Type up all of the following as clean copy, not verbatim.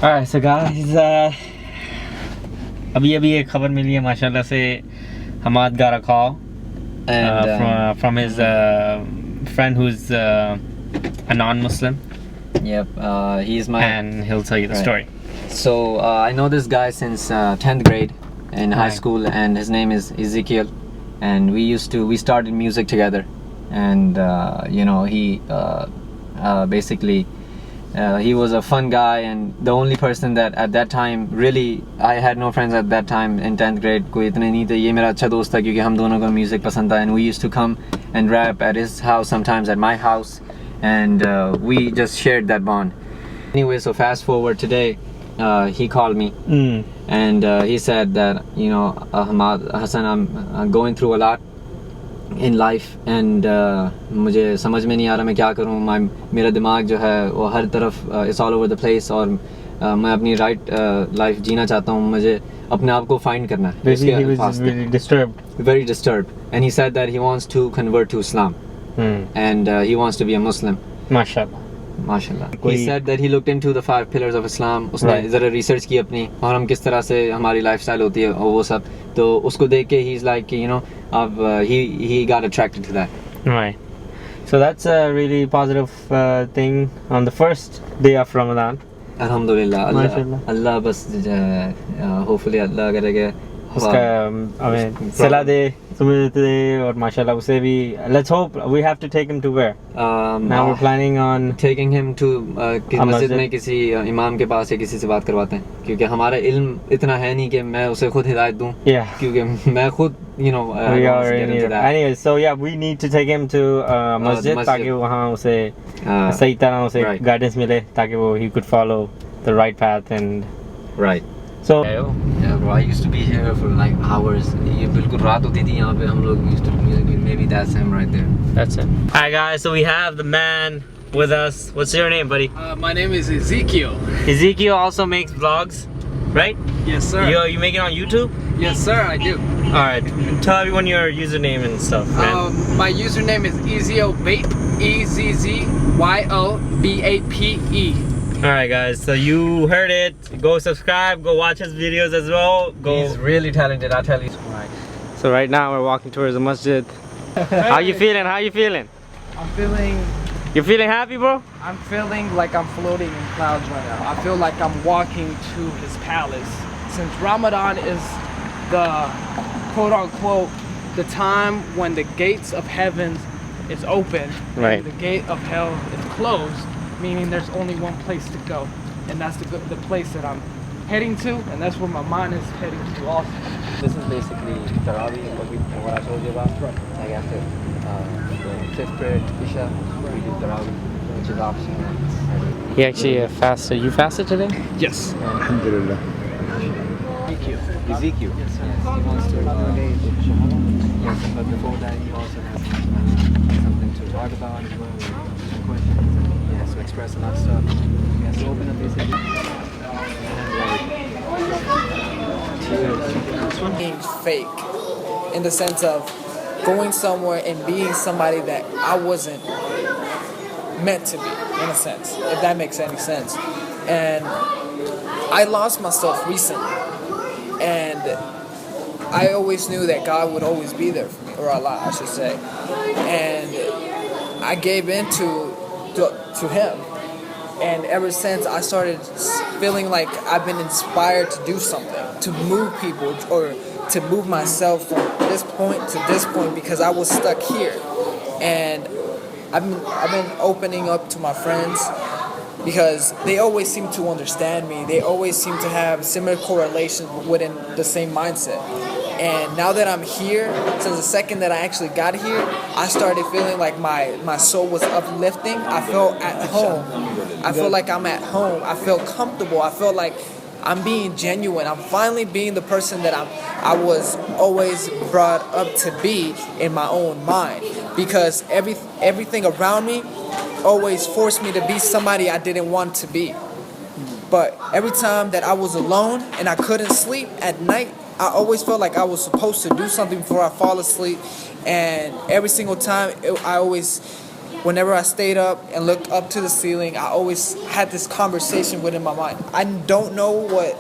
Alright, so guys, अभी एक खबर मिली है माशाल्लाह से Hamad got a call from his friend who's a non-Muslim. Yep, he's my... And he'll tell you the story. So, I know this guy since 10th grade in high school, and his name is Ezekiel. And we started music together. And, he basically... he was a fun guy, and the only person that at that time really I had no friends at that time in 10th grade. कोई इतने नहीं थे. ये मेरा अच्छा दोस्त था क्योंकि हम दोनों को music पसंद था, and we used to come and rap at his house, sometimes at my house, and we just shared that bond. Anyway, so fast forward today, he called me and he said that Hamad Hassan, I'm going through a lot in life and मुझे समझ में नहीं आ रहा मैं क्या करूँ. मेरा दिमाग जो है वो हर तरफ it's all over the place, और मैं अपनी right life जीना चाहता हूँ. मुझे अपने आप को find करना है. He was very disturbed, and he said that he wants to convert to Islam and he wants to be a Muslim. Mashallah. He said that he looked into the 5 pillars of Islam. उसने ज़रा research की अपनी, और हम किस तरह से हमारी lifestyle होती है और वो सब, तो उसको देख के he's like he got attracted to that. Right. So that's a really positive thing on the first day of Ramadan. Alhamdulillah. Allah बस hopefully Allah करेगा उसका हमें सलाह दे, सुबह दे, और माशाल्लाह उसे भी let's hope. We have to take him to where? Now we're planning on taking him to मस्जिद में किसी इमाम के पास या किसी से बात करवाते हैं, क्योंकि हमारा इल्म इतना है नहीं कि मैं उसे खुद हिदायत दूं. क्योंकि मैं खुद anyway, so yeah, we need to take him to Masjid ताकि वहाँ उसे सही तरह उसे guidance मिले, ताकि वो he could follow the right path and So yeah, bro, I used to be here for like hours. ये बिल्कुल रात होती थी यहाँ पे. हम लोग used to music. Maybe that's him right there. That's it. Hi guys, so we have the man with us. What's your name, buddy? My name is Ezekiel. Ezekiel also makes vlogs, right? Yes, sir. You make it on YouTube? Yes, sir, I do. All right. Tell everyone your username and stuff, man. My username is Ezekiel Vape. EZZYOBAPE. Alright guys, so you heard it. Go subscribe, go watch his videos as well. He's really talented, I tell you. So right now we're walking towards the masjid. How you feeling? I'm feeling... You feeling happy, bro? I'm feeling like I'm floating in clouds right now. I feel like I'm walking to his palace. Since Ramadan is the quote-unquote the time when the gates of heaven is open, and the gate of hell is closed, meaning there's only one place to go, and that's the place that I'm heading to, and that's where my mind is heading to also. This is basically Tarawih, what I told you about. Like after the 5th prayer, Isha, we do Tarawih, which is optional. He actually fasted. You fasted today? Yes. Alhamdulillah. Ezekiel. Yes, he wants to yes, but before that he also has something to talk about as well, some questions, and he has to express a lot of stuff. He has to open up basically. Being fake, in the sense of going somewhere and being somebody that I wasn't meant to be, in a sense, if that makes any sense. And I lost myself recently, and I always knew that God would always be there for me, or Allah, I should say. And I gave in to Him. And ever since, I started feeling like I've been inspired to do something, to move people, or to move myself from this point to this point, because I was stuck here. And I've been opening up to my friends, because they always seem to understand me. They always seem to have similar correlations within the same mindset. And now that I'm here, since the second that I actually got here, I started feeling like my soul was uplifting. I felt at home. I feel like I'm at home. I feel comfortable. I feel like I'm being genuine. I'm finally being the person that I was always brought up to be in my own mind. Because everything around me always forced me to be somebody I didn't want to be. But every time that I was alone and I couldn't sleep at night, I always felt like I was supposed to do something before I fall asleep. And every single time, I always whenever I stayed up and looked up to the ceiling, I always had this conversation within my mind. I don't know what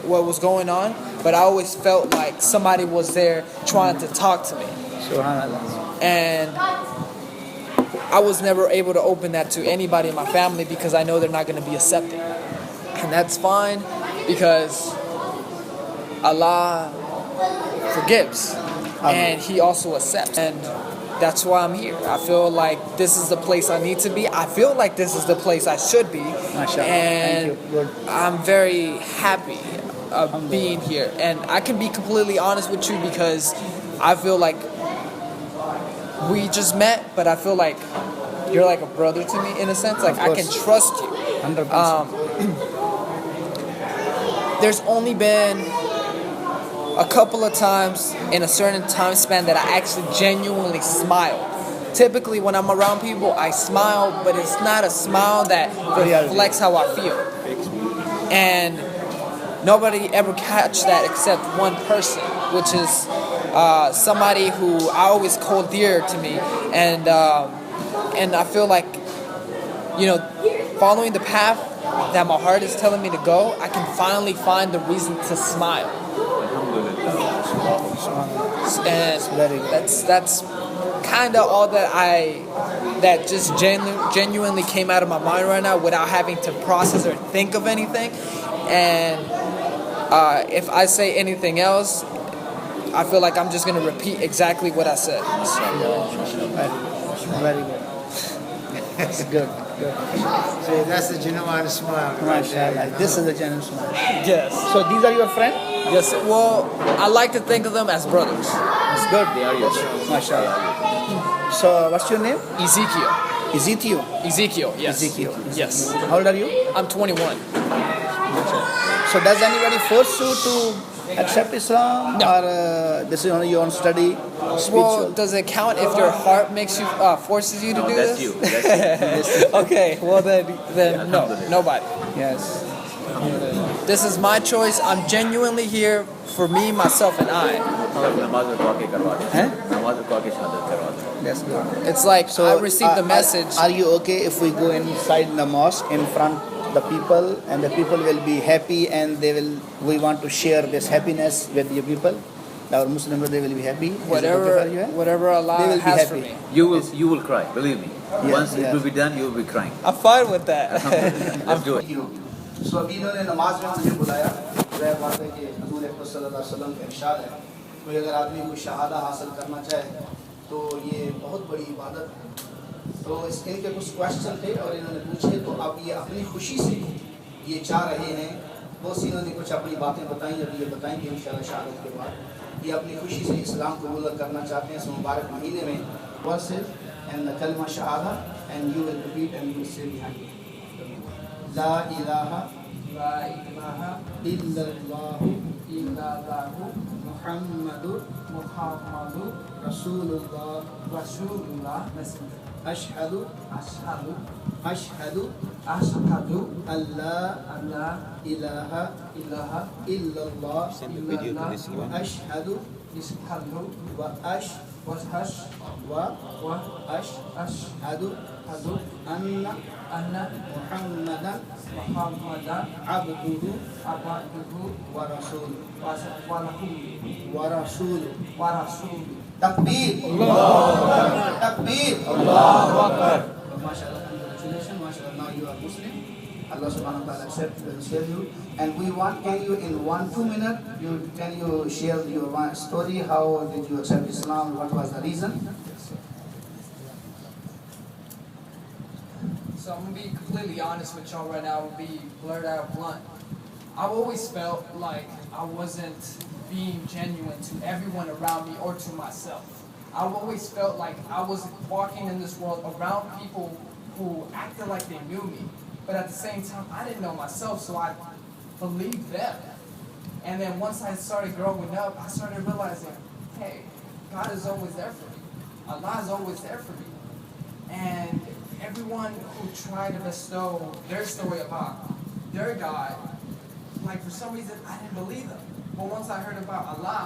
was going on, but I always felt like somebody was there trying to talk to me. And I was never able to open that to anybody in my family because I know they're not going to be accepting. And that's fine because Allah forgives and He also accepts. And that's why I'm here. I feel like this is the place I need to be. I feel like this is the place I should be. And I'm very happy of being here. And I can be completely honest with you because I feel like we just met, but I feel like you're like a brother to me in a sense. Like I can trust you. 100%. There's only been a couple of times in a certain time span that I actually genuinely smiled. Typically when I'm around people, I smile, but it's not a smile that reflects how I feel. And nobody ever catch that except one person, which is somebody who I always hold dear to me. And I feel like, following the path that my heart is telling me to go, I can finally find the reason to smile. And that's kind of all that just genuinely came out of my mind right now without having to process or think of anything. And if I say anything else, I feel like I'm just going to repeat exactly what I said. Very good. That's good. So that's the genuine smile. MashaAllah. This is the genuine smile. Yes. So these are your friends? Yes. Well, I like to think of them as brothers. That's good. They are your friends. MashaAllah. So what's your name? Ezekiel. Ezekiel. Yes. Ezekiel. Yes. How old are you? I'm 21. So does anybody force you to accept Islam? No. Or this is only your own study? Well, Spiritual? does it count if your heart makes you forces you to do That's this? you. That's you. Okay. Well then no, nobody. Yes. This is my choice. I'm genuinely here for me, myself, and I. That's good. It's like I received the message. Are you okay if we go inside the mosque in front the people and the people will be happy and we want to share this happiness with the people? Our Muslim brother will be happy. Whatever Allah has for me. You will cry, believe me. Once it will be done, you will be crying. I'm fine with that. Let's do it. So अभी इन्होंने नमाज में मुझे बुलाया वह बात है कि हजूर अकबर सल्लल्लाहु अलैहि वसल्लम का इरशाद है कोई अगर आदमी कोई शहादा हासिल करना चाहे तो ये बहुत बड़ी इबादत है तो इनके कुछ क्वेश्चन थे और इन्होंने पूछे तो अब ये अपनी खुशी से ये चाह रहे हैं बहुत सी इन्होंने कुछ अपनी बातें बताई अभी ये बताएंगे इंशाल्लाह शहादत के बाद ये अपनी खुशी से इस्लाम कबूल करना चाहते हैं इस मुबारक महीने में वर्सेस एंड द कलमा Shahada and you will repeat and you से बिहाइंड ला इलाहा इल्लल्लाहु मुहम्मदुर रसूलुल्लाह अशहदु अल्ला इलाहा इल्लल्लाह अशहदु अशहदु अन्ना मुहम्मदन अब्दुहु व रसूलुहु तकबीर अल्लाहु अकबर माशाअल्लाह congratulations माशाअल्लाह now you are Muslim Allah subhanahu wa ta'ala accept you and we want can you in 1-2 minutes can you share your story how did you accept Islam what was the reason? So I'm gonna be completely honest with y'all right now. I'll be blurred out blunt. I've always felt like I wasn't being genuine to everyone around me or to myself. I've always felt like I was walking in this world around people who acted like they knew me, but at the same time I didn't know myself, so I believed them. And then once I started growing up, I started realizing, hey, God is always there for me. Allah is always there for me. And everyone who tried to bestow their story about their God, like for some reason I didn't believe them. But once I heard about Allah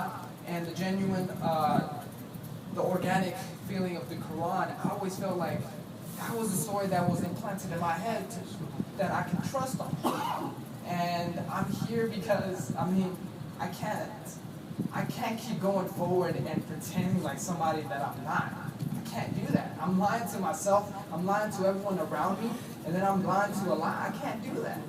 and the genuine, the organic feeling of the Quran, I always felt like that was a story that was implanted in my head that I can trust on. And I'm here because, I mean, I can't keep going forward and pretending like somebody that I'm not. I can't do that. I'm lying to myself, I'm lying to everyone around me, and then I'm lying to Allah. I can't do that.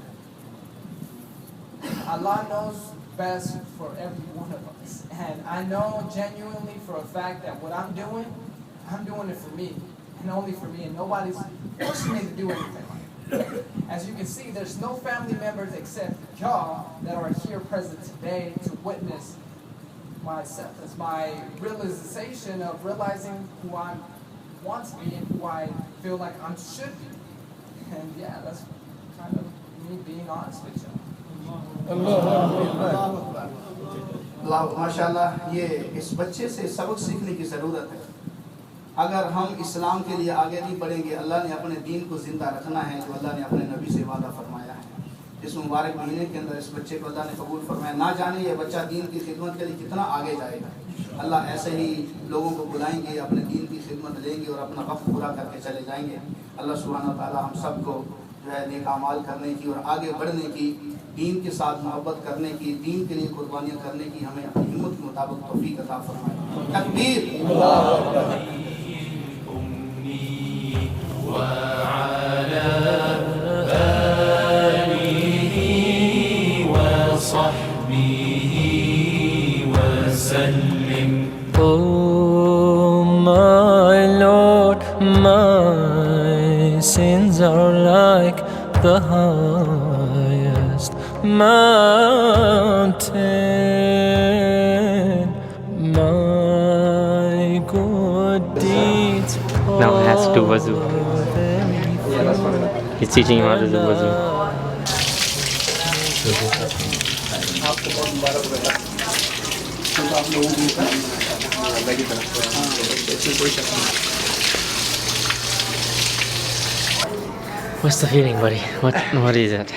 Allah knows best for every one of us. And I know genuinely for a fact that what I'm doing it for me, and only for me, and nobody's forcing me to do anything like it. As you can see, there's no family members except y'all that are here present today to witness my acceptance, my realization of realizing who I want to be and who I feel like I should be. And yeah, that's kind of me being honest with y'all. माशाल्लाह ये इस बच्चे से सबक सीखने की ज़रूरत है। अगर हम इस्लाम के लिए आगे नहीं बढ़ेंगे, अल्लाह ने अपने दीन को ज़िंदा रखना है जो अल्लाह ने अपने नबी से वादा फरमाया है। इस मुबारक महीने के अंदर इस बच्चे को अल्लाह ने कबूल फरमाया। ना जाने ये बच्चा दीन की खिदमत के लिए कितना आगे जाएगा। अल्लाह ऐसे ही लोगों को बुलाएंगे, अपने दीन की खिदमत लेंगे और अपना वक्त पूरा करके चले जाएंगे। अल्लाह सुब्हानहू व तआला हम सबको जो है नेक अमाल करने की और आगे बढ़ने की, दीन के साथ मोहब्बत करने की, दीन के लिए कुर्बानियाँ करने की हमें अपनी हिम्मत के मुताबिक तौफीक अता फरमाए। तकबीर। Oh my Lord, my sins are like the highest mountain, my good deeds. Now he has to do wuzu. He's teaching him how to do wuzu. What's the feeling, buddy? What is it?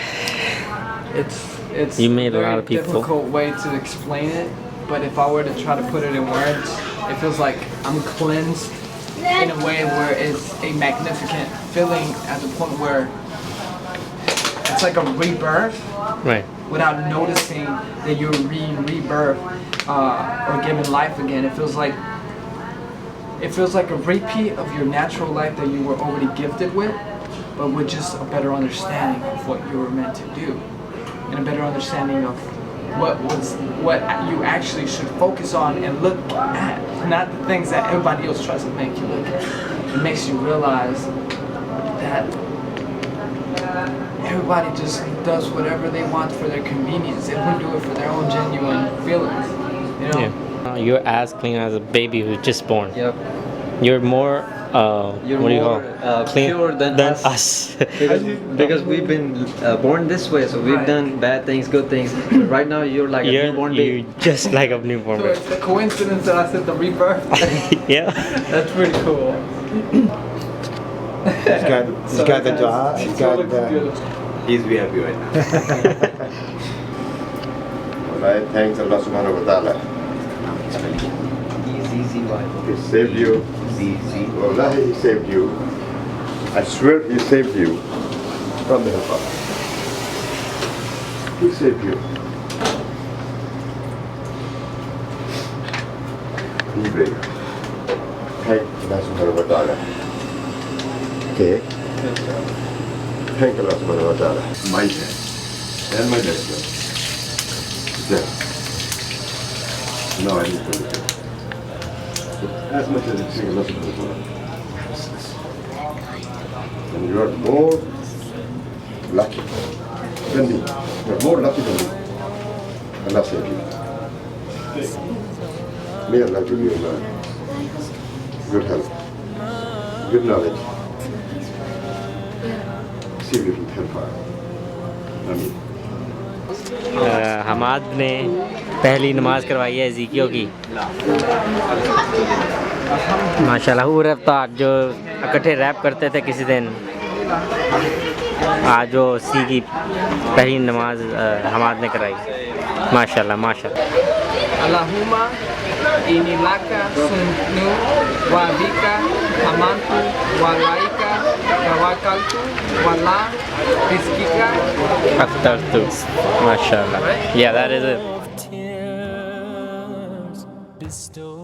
It's You made a very lot of people. difficult way to explain it, but if I were to try to put it in words, it feels like I'm cleansed in a way where it's a magnificent feeling at the point where it's like a rebirth. Right. Without noticing that you're rebirth or given life again. It feels like a repeat of your natural life that you were already gifted with, but with just a better understanding of what you were meant to do, and a better understanding of what you actually should focus on and look at, not the things that everybody else tries to make you look at. It makes you realize that everybody just does whatever they want for their convenience. They don't do it for their own genuine feelings. You know? Yeah. You're as clean as a baby who's just born. Yep. You're more clean pure than us. because we've been born this way, so we've done bad things, good things. But right now you're like a newborn baby. You're just like a newborn So baby. it's a coincidence that I said the rebirth. Yeah. That's pretty cool. He's got the dua. He's got the. He's be happy right now. Alright, thanks Allah subhanahu wa ta'ala. Easy wife. He saved you. Easy. Wallahi, he saved you. I swear he saved you from the hellfire. He saved you. Be brave. Thank Allah subhanahu wa ta'ala. Okay? Thank Allah subhanahu wa ta'ala. My dad and my dad's dad. Then, now I need to look at it. As much as it's Allah subhanahu wa ta'ala. And you are more lucky than me. You are more lucky than me. Allah saved you. May Allah give you good health, good knowledge. See you from hellfire. Ameen. Hammad ने पहली नमाज करवाई है एज़ेकियल की माशाल्लाह। वो रफ्तार जो इकट्ठे रैप करते थे किसी दिन, आज जो सी की पहली नमाज हमाद ने कराई। माशाल्लाह माशाल्लाह। Allahumma inilaka sunu wa bika amantu wa laika Tawakaltu, Wala, Rizkika. Aftartu. MashaAllah. Yeah, that is it. Tears bestowed